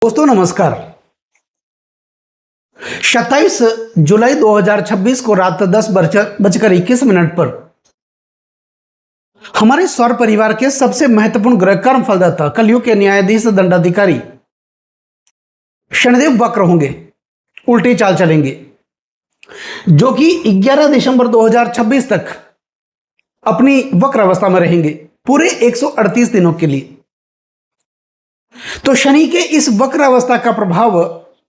दोस्तों नमस्कार। 27 जुलाई 2026 को रात 10:21 पर हमारे सौर परिवार के सबसे महत्वपूर्ण ग्रह कर्म फलदाता कलयुग के न्यायाधीश दंडाधिकारी शनिदेव वक्र होंगे, उल्टी चाल चलेंगे, जो कि 11 दिसंबर 2026 तक अपनी वक्र अवस्था में रहेंगे पूरे 138 दिनों के लिए। तो शनि के इस वक्र अवस्था का प्रभाव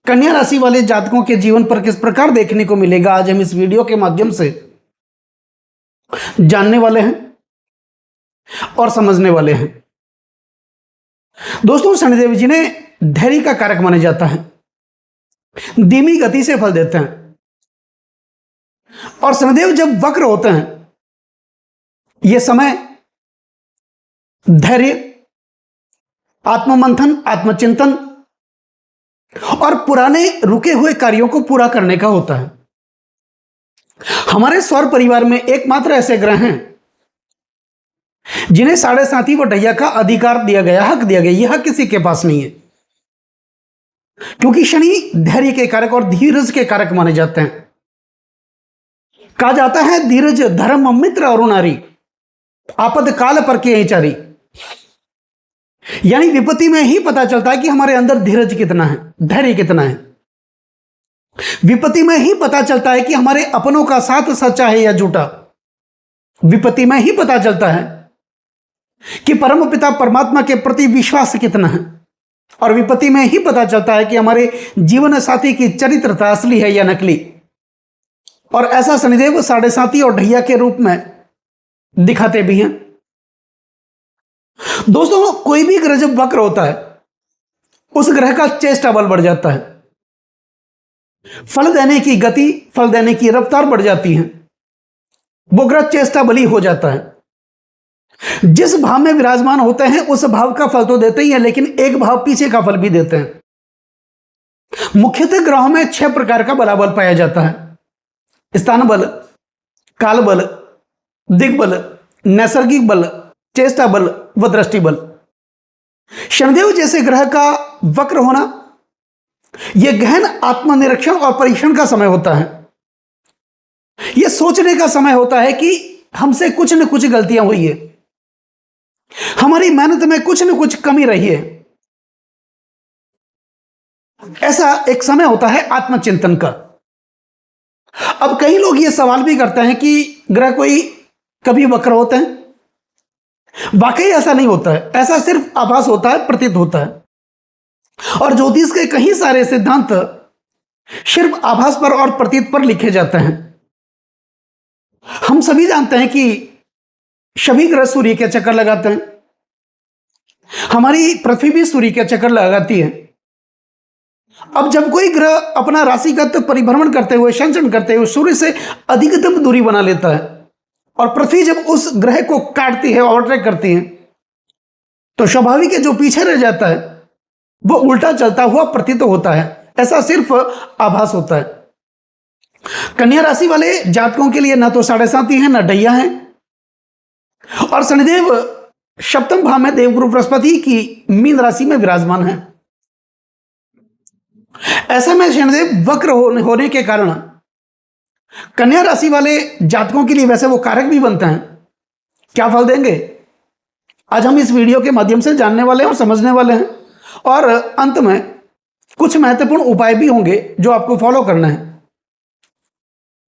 कन्या राशि वाले जातकों के जीवन पर किस प्रकार देखने को मिलेगा, आज हम इस वीडियो के माध्यम से जानने वाले हैं और समझने वाले हैं। दोस्तों, शनिदेव जी ने धैर्य का कारक माने जाता है, धीमी गति से फल देते हैं, और शनिदेव जब वक्र होते हैं यह समय धैर्य, आत्ममंथन, आत्मचिंतन और पुराने रुके हुए कार्यों को पूरा करने का होता है। हमारे सौर परिवार में एकमात्र ऐसे ग्रह हैं जिन्हें 7.5 वटैया का अधिकार दिया गया, हक दिया गया। यह हक किसी के पास नहीं है, क्योंकि शनि धैर्य के कारक और धीरज के कारक माने जाते हैं। कहा जाता है धीरज धर्म मित्र और नारी, आपद काल पर के चारी। यानी विपत्ति में ही पता चलता है कि हमारे अंदर धीरज कितना है, धैर्य कितना है। विपत्ति में ही पता चलता है कि हमारे अपनों का साथ सच्चा है या झूठा। विपत्ति में ही पता चलता है कि परम पिता परमात्मा के प्रति विश्वास कितना है, और विपत्ति में ही पता चलता है कि हमारे जीवन साथी की चरित्रता असली है या नकली। और ऐसा शनिदेव 7.5 और ढैया के रूप में दिखाते भी हैं। दोस्तों, कोई भी ग्रह जब वक्र होता है उस ग्रह का चेष्टा बल बढ़ जाता है, फल देने की गति, फल देने की रफ्तार बढ़ जाती है। वो ग्रह चेष्टा बली हो जाता है। जिस भाव में विराजमान होते हैं उस भाव का फल तो देते ही हैं, लेकिन एक भाव पीछे का फल भी देते हैं। मुख्यतः ग्रहों में 6 प्रकार का बलाबल पाया जाता है: स्थान बल, काल बल, दिग्बल, नैसर्गिक बल, चेष्टा बल व दृष्टि बल। शनिदेव जैसे ग्रह का वक्र होना यह गहन आत्मनिरीक्षण और परीक्षण का समय होता है। यह सोचने का समय होता है कि हमसे कुछ न कुछ गलतियां हुई है, हमारी मेहनत में कुछ न कुछ कमी रही है। ऐसा एक समय होता है आत्मचिंतन का। अब कई लोग यह सवाल भी करते हैं कि ग्रह कोई कभी वक्र होते हैं। वाकई ऐसा नहीं होता है, ऐसा सिर्फ आभास होता है, प्रतीत होता है। और ज्योतिष के कई सारे सिद्धांत सिर्फ आभास पर और प्रतीत पर लिखे जाते हैं। हम सभी जानते हैं कि सभी ग्रह सूर्य के चक्कर लगाते हैं, हमारी पृथ्वी भी सूर्य के चक्कर लगाती है। अब जब कोई ग्रह अपना राशिगत परिभ्रमण करते हुए, संचरण करते हुए सूर्य से अधिकतम दूरी बना लेता है, और पृथ्वी जब उस ग्रह को काटती है, ओवरटेक करती है, तो स्वाभाविक है जो पीछे रह जाता है वो उल्टा चलता हुआ प्रतीत होता है। ऐसा सिर्फ आभास होता है। कन्या राशि वाले जातकों के लिए ना तो 7.5 है, ना ढैया है, और शनिदेव सप्तम भाव में देवगुरु बृहस्पति की मीन राशि में विराजमान है। ऐसे में शनिदेव वक्र होने के कारण कन्या राशि वाले जातकों के लिए वैसे वो कारक भी बनते हैं। क्या फल देंगे, आज हम इस वीडियो के माध्यम से जानने वाले हैं और समझने वाले हैं। और अंत में कुछ महत्वपूर्ण उपाय भी होंगे जो आपको फॉलो करना है,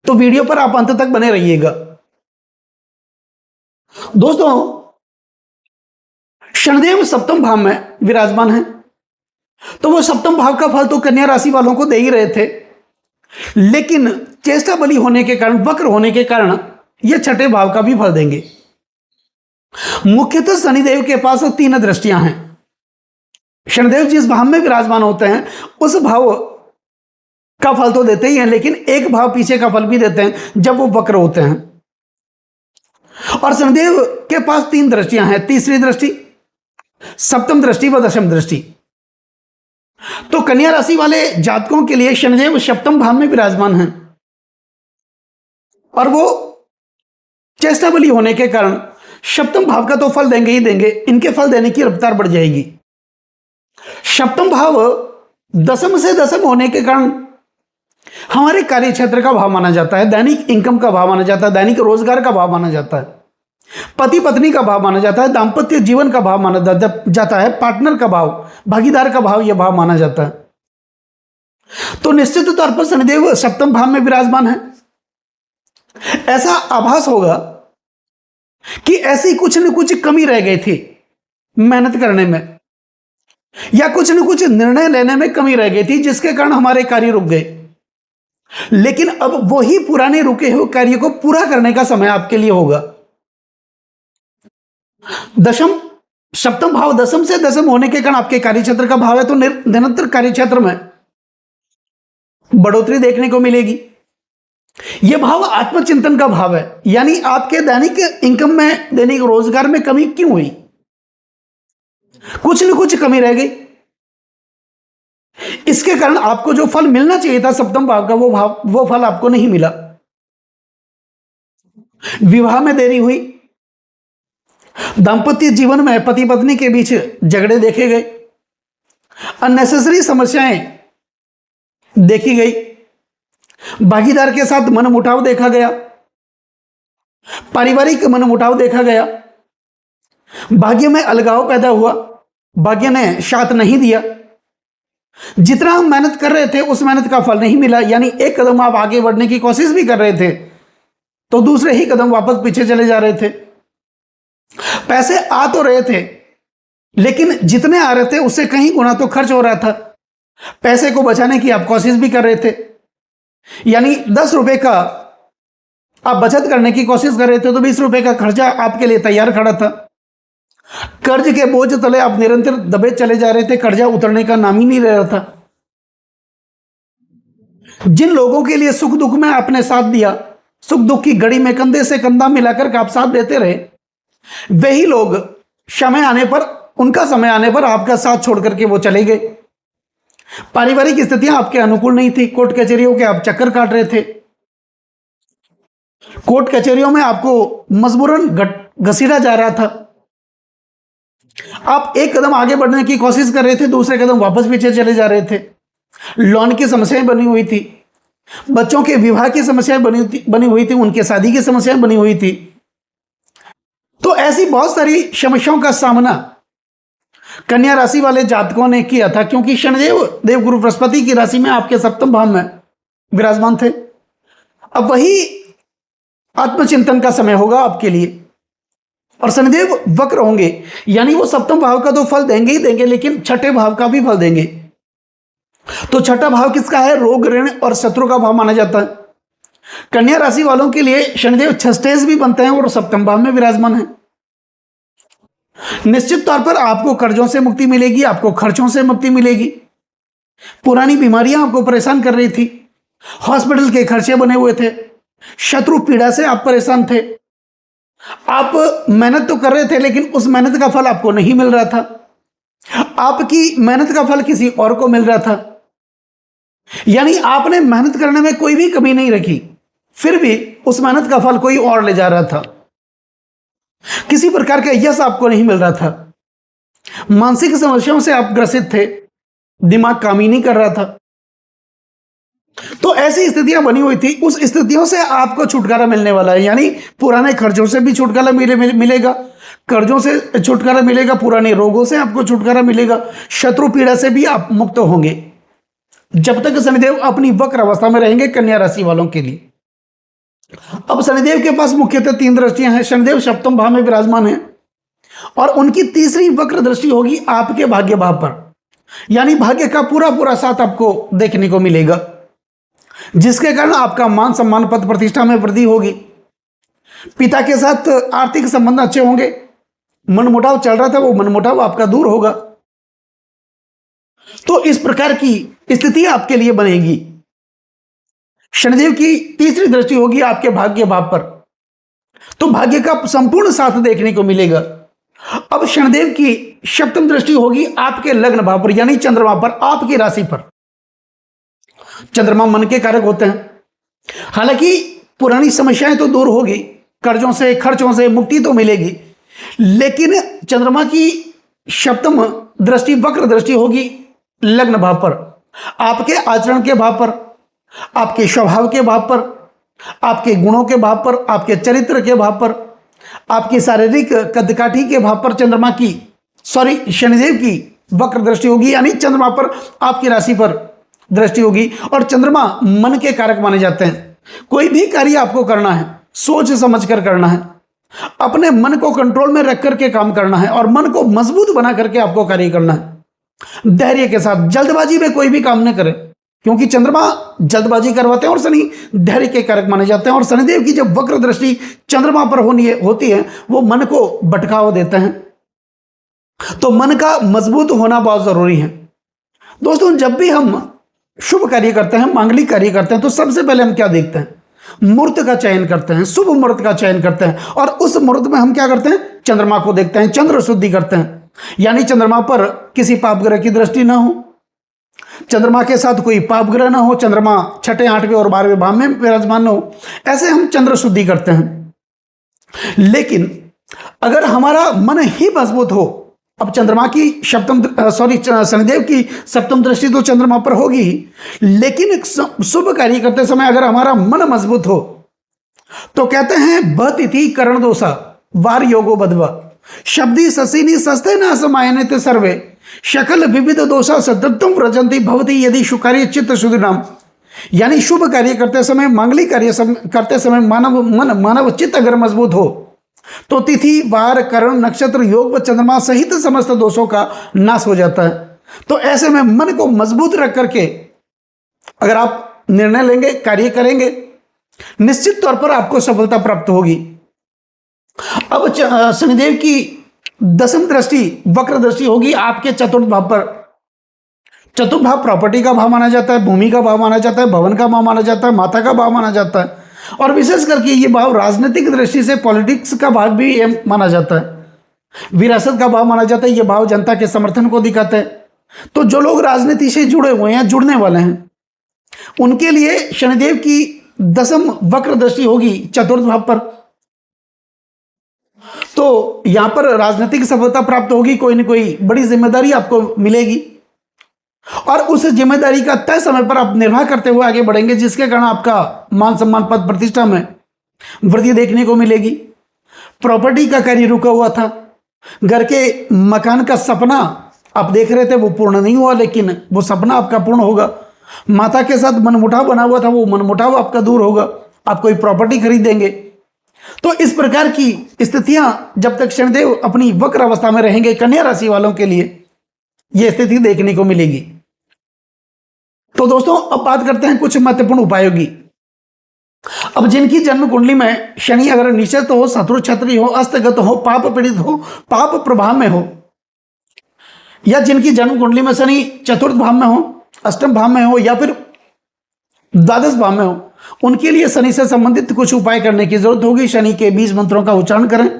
तो वीडियो पर आप अंत तक बने रहिएगा। दोस्तों, शनिदेव सप्तम भाव में विराजमान है, तो वो सप्तम भाव का फल तो कन्या राशि वालों को दे ही रहे थे, लेकिन चेष्टा बली होने के कारण, वक्र होने के कारण यह 6ठे भाव का भी फल देंगे। मुख्यतः शनिदेव के पास 3 दृष्टियां हैं। शनिदेव जिस भाव में विराजमान होते हैं उस भाव का फल तो देते ही हैं, लेकिन एक भाव पीछे का फल भी देते हैं जब वो वक्र होते हैं। और शनिदेव के पास 3 दृष्टियां हैं: तीसरी दृष्टि, सप्तम दृष्टि व दशम दृष्टि। तो कन्या राशि वाले जातकों के लिए शनिदेव सप्तम भाव में विराजमान हैं, और वो चेष्टा बली होने के कारण सप्तम भाव का तो फल देंगे ही देंगे, इनके फल देने की रफ्तार बढ़ जाएगी। सप्तम भाव दसम से दसम होने के कारण हमारे कार्य क्षेत्र का भाव माना जाता है, दैनिक इनकम का भाव माना जाता है, दैनिक रोजगार का भाव माना जाता है, पति पत्नी का भाव माना जाता है, दाम्पत्य जीवन का भाव माना जाता है, पार्टनर का भाव, भागीदार का भाव, यह भाव माना जाता है। तो निश्चित तौर पर शनिदेव सप्तम भाव में विराजमान है। ऐसा आभास होगा कि ऐसी कुछ न कुछ कमी रह गई थी मेहनत करने में, या कुछ न कुछ निर्णय लेने में कमी रह गई थी, जिसके कारण हमारे कार्य रुक गए। लेकिन अब वही पुराने रुके हुए कार्य को पूरा करने का समय आपके लिए होगा। दशम सप्तम भाव दशम से दशम होने के कारण आपके कार्यक्षेत्र का भाव है, तो निरंतर कार्यक्षेत्र में बढ़ोतरी देखने को मिलेगी। यह भाव आत्मचिंतन का भाव है, यानी आपके दैनिक इनकम में, दैनिक रोजगार में कमी क्यों हुई, कुछ न कुछ कमी रह गई। इसके कारण आपको जो फल मिलना चाहिए था सप्तम भाव का, वो फल आपको नहीं मिला। विवाह में देरी हुई, दांपत्य जीवन में पति पत्नी के बीच झगड़े देखे गए, अननेसेसरी समस्याएं देखी गई, भागीदार के साथ मनमुटाव देखा गया, पारिवारिक मनमुटाव देखा गया, भाग्य में अलगाव पैदा हुआ, भाग्य ने साथ नहीं दिया। जितना हम मेहनत कर रहे थे उस मेहनत का फल नहीं मिला, यानी एक कदम आप आगे बढ़ने की कोशिश भी कर रहे थे तो दूसरे ही कदम वापस पीछे चले जा रहे थे। पैसे आ तो रहे थे, लेकिन जितने आ रहे थे उससे कहीं गुना तो खर्च हो रहा था। पैसे को बचाने की आप कोशिश भी कर रहे थे, यानी 10 रुपए का आप बचत करने की कोशिश कर रहे थे तो 20 रुपए का खर्चा आपके लिए तैयार खड़ा था। कर्ज के बोझ तले आप निरंतर दबे चले जा रहे थे, कर्जा उतरने का नाम ही नहीं रह रहा था। जिन लोगों के लिए सुख दुख में आपने साथ दिया, सुख दुख की घड़ी में कंधे से कंधा मिलाकर के आप साथ देते रहे, वही लोग समय आने पर, उनका समय आने पर आपका साथ छोड़ करके वो चले गए। पारिवारिक स्थितियां आपके अनुकूल नहीं थी, कोर्ट कचहरियों के आप चक्कर काट रहे थे, कोर्ट कचहरियों में आपको मजबूरन घसीटा जा रहा था। आप एक कदम आगे बढ़ने की कोशिश कर रहे थे, दूसरे कदम वापस पीछे चले जा रहे थे। लोन की समस्याएं बनी हुई थी, बच्चों के विवाह की समस्याएं बनी हुई थी, उनके शादी की समस्याएं बनी हुई थी। तो ऐसी बहुत सारी समस्याओं का सामना कन्या राशि वाले जातकों ने किया था, क्योंकि शनिदेव देवगुरु बृहस्पति की राशि में आपके सप्तम भाव में विराजमान थे। अब वही आत्मचिंतन का समय होगा आपके लिए, और शनिदेव वक्र होंगे, यानी वो सप्तम भाव का तो फल देंगे ही देंगे, लेकिन छठे भाव का भी फल देंगे। तो छठा भाव किसका है? रोग, ऋण और शत्रु का भाव माना जाता है। कन्या राशि वालों के लिए शनिदेव छठेस भी बनते हैं और सप्तम भाव में विराजमान है। निश्चित तौर पर आपको कर्जों से मुक्ति मिलेगी, आपको खर्चों से मुक्ति मिलेगी। पुरानी बीमारियां आपको परेशान कर रही थी, हॉस्पिटल के खर्चे बने हुए थे, शत्रु पीड़ा से आप परेशान थे, आप मेहनत तो कर रहे थे लेकिन उस मेहनत का फल आपको नहीं मिल रहा था, आपकी मेहनत का फल किसी और को मिल रहा था। यानी आपने मेहनत करने में कोई भी कमी नहीं रखी, फिर भी उस मेहनत का फल कोई और ले जा रहा था। किसी प्रकार का यश आपको नहीं मिल रहा था, मानसिक समस्याओं से आप ग्रसित थे, दिमाग काम ही नहीं कर रहा था। तो ऐसी स्थितियां बनी हुई थी, उस स्थितियों से आपको छुटकारा मिलने वाला है। यानी पुराने खर्चों से भी छुटकारा मिलेगा, कर्जों से छुटकारा मिलेगा, पुराने रोगों से आपको छुटकारा मिलेगा, शत्रु पीड़ा से भी आप मुक्त होंगे, जब तक शनिदेव अपनी वक्र अवस्था में रहेंगे कन्या राशि वालों के लिए। अब शनिदेव के पास मुख्यतः 3 दृष्टियां हैं। शनिदेव सप्तम भाव में विराजमान है और उनकी तीसरी वक्र दृष्टि होगी आपके भाग्य भाव पर, यानी भाग्य का पूरा पूरा साथ आपको देखने को मिलेगा, जिसके कारण आपका मान सम्मान पद प्रतिष्ठा में वृद्धि होगी। पिता के साथ आर्थिक संबंध अच्छे होंगे, मनमुटाव चल रहा था वो मनमुटाव आपका दूर होगा। तो इस प्रकार की स्थिति आपके लिए बनेगी। शनिदेव की तीसरी दृष्टि होगी आपके भाग्य भाव पर, तो भाग्य का संपूर्ण साथ देखने को मिलेगा। अब शनिदेव की सप्तम दृष्टि होगी आपके लग्न भाव पर, यानी चंद्रमा पर, आपकी राशि पर। चंद्रमा मन के कारक होते हैं। हालांकि पुरानी समस्याएं तो दूर होगी, कर्जों से खर्चों से मुक्ति तो मिलेगी, लेकिन चंद्रमा की सप्तम दृष्टि वक्र दृष्टि होगी लग्न भाव पर, आपके आचरण के भाव पर, आपके स्वभाव के भाव पर, आपके गुणों के भाव पर, आपके चरित्र के भाव पर, आपकी शारीरिक कदकाठी के भाव पर चंद्रमा की शनिदेव की वक्र दृष्टि होगी, यानी चंद्रमा पर आपकी राशि पर दृष्टि होगी। और चंद्रमा मन के कारक माने जाते हैं। कोई भी कार्य आपको करना है सोच समझ कर करना है, अपने मन को कंट्रोल में रख करके काम करना है और मन को मजबूत बना करके आपको कार्य करना है। धैर्य के साथ, जल्दबाजी में कोई भी काम न करें, क्योंकि चंद्रमा जल्दबाजी करवाते हैं और शनि धैर्य के कारक माने जाते हैं। और शनिदेव की जब वक्र दृष्टि चंद्रमा पर होती है वो मन को भटकाव देते हैं, तो मन का मजबूत होना बहुत जरूरी है। दोस्तों, जब भी हम शुभ कार्य करते हैं, मांगलिक कार्य करते हैं, तो सबसे पहले हम क्या देखते हैं? मुहूर्त का चयन करते हैं, शुभ मुहूर्त का चयन करते हैं। और उस मुहूर्त में हम क्या करते हैं? चंद्रमा को देखते हैं, चंद्र शुद्धि करते हैं, यानी चंद्रमा पर किसी पाप ग्रह की दृष्टि ना हो, चंद्रमा के साथ कोई पाप ग्रह ना हो, चंद्रमा 6, 8वें और 12वें भाव में विराजमान हो, ऐसे हम चंद्र शुद्धि करते हैं। लेकिन अगर हमारा मन ही मजबूत हो, अब चंद्रमा की शनिदेव की सप्तम दृष्टि तो चंद्रमा पर होगी, लेकिन शुभ कार्य करते समय अगर हमारा मन मजबूत हो तो कहते हैं बतिथि करण दोषा वार योगो बधवा शब्दी ससीनी सस्ते न समायने ते सर्वे शकल विविध दोषा सदृतम व्रजंती भवती यदि शुकार्य चित्त शुद्धि नाम। यानी शुभ कार्य करते समय, मांगलिक कार्य करते समय मानव चित्त अगर मजबूत हो तो तिथि, वार, करण, नक्षत्र, योग व चंद्रमा सहित समस्त दोषों का नाश हो जाता है। तो ऐसे में मन को मजबूत रख करके अगर आप निर्णय लेंगे, कार्य करेंगे, निश्चित तौर पर आपको सफलता प्राप्त होगी। अब शनिदेव की दसम दृष्टि, वक्र दृष्टि होगी आपके चतुर्थ भाव पर। चतुर्थ भाव प्रॉपर्टी का भाव माना जाता है, भूमि का भाव माना जाता है, भवन का भाव माना जाता है, माता का भाव माना जाता है, और विशेष करके ये भाव राजनीतिक दृष्टि से पॉलिटिक्स का भाव भी माना जाता है, विरासत का भाव माना जाता है। ये भाव जनता के समर्थन को दिखाता है। तो जो लोग राजनीति से जुड़े हुए हैं, जुड़ने वाले हैं, उनके लिए शनिदेव की दसम वक्र दृष्टि होगी चतुर्थ भाव पर। तो यहां पर राजनीतिक सफलता प्राप्त होगी, कोई न कोई बड़ी जिम्मेदारी आपको मिलेगी और उस जिम्मेदारी का तय समय पर आप निर्वाह करते हुए आगे बढ़ेंगे, जिसके कारण आपका मान सम्मान पद प्रतिष्ठा में वृद्धि देखने को मिलेगी। प्रॉपर्टी का कार्य रुका हुआ था, घर के मकान का सपना आप देख रहे थे वो पूर्ण नहीं हुआ, लेकिन वो सपना आपका पूर्ण होगा। माता के साथ मनमुटाव बना हुआ था, वो मनमुटाव आपका दूर होगा, आप कोई प्रॉपर्टी खरीदेंगे। तो इस प्रकार की स्थितियां जब तक शनिदेव अपनी वक्र अवस्था में रहेंगे, कन्या राशि वालों के लिए यह स्थिति देखने को मिलेगी। तो दोस्तों, अब बात करते हैं कुछ महत्वपूर्ण उपायों की। अब जिनकी जन्म कुंडली में शनि अगर नीचस्थ हो, शत्रु छत्री हो, अस्तगत हो, पाप पीड़ित हो, पाप प्रभाव में हो, या जिनकी जन्म कुंडली में शनि चतुर्थ भाव में हो, अष्टम भाव में हो, या फिर द्वादश भाव में हो, उनके लिए शनि से संबंधित कुछ उपाय करने की जरूरत होगी। शनि के 20 मंत्रों का उच्चारण करें,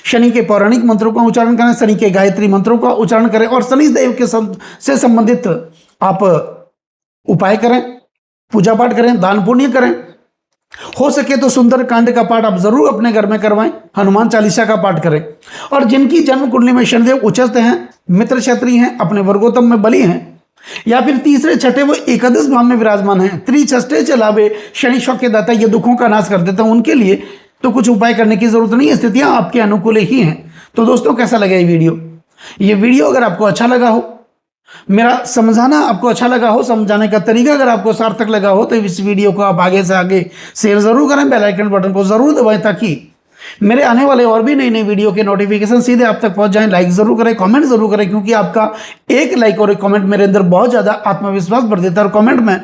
शनि के पौराणिक मंत्रों का उच्चारण करें, शनि के गायत्री मंत्रों का उच्चारण करें और शनि देव के से संबंधित आप उपाय करें, पूजा पाठ करें, दान पुण्य करें। हो सके तो सुंदर कांड का पाठ आप जरूर अपने घर में करवाएं, हनुमान चालीसा का पाठ करें। और जिनकी जन्म कुंडली में शनिदेव उच्चस्थ हैं, मित्र क्षत्रिय हैं, अपने वर्गोत्तम में बली हैं, या फिर तीसरे छठे वो एकादश भाव में विराजमान हैं, त्रिछष्टे चलावे शनि शौक के दाता, ये दुखों का नाश कर देता है, उनके लिए तो कुछ उपाय करने की जरूरत नहीं है, स्थितियां आपके अनुकूल ही हैं। तो दोस्तों, कैसा लगा ये वीडियो अगर आपको अच्छा लगा हो, मेरा समझाना आपको अच्छा लगा हो, समझाने का तरीका अगर आपको सार्थक लगा हो, तो इस वीडियो को आप आगे से आगे शेयर जरूर करें, बेल आइकन बटन को जरूर दबाएं ताकि मेरे आने वाले और भी नई नई वीडियो के नोटिफिकेशन सीधे आप तक पहुंच जाएं। लाइक जरूर करें, कमेंट जरूर करें, क्योंकि आपका एक लाइक और एक कमेंट मेरे अंदर बहुत ज़्यादा आत्मविश्वास भर देता है। और कमेंट में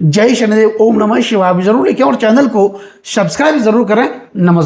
जय शनिदेव, ओम नमः शिवाय जरूर लिखें और चैनल को सब्सक्राइब जरूर करें। नमस्कार।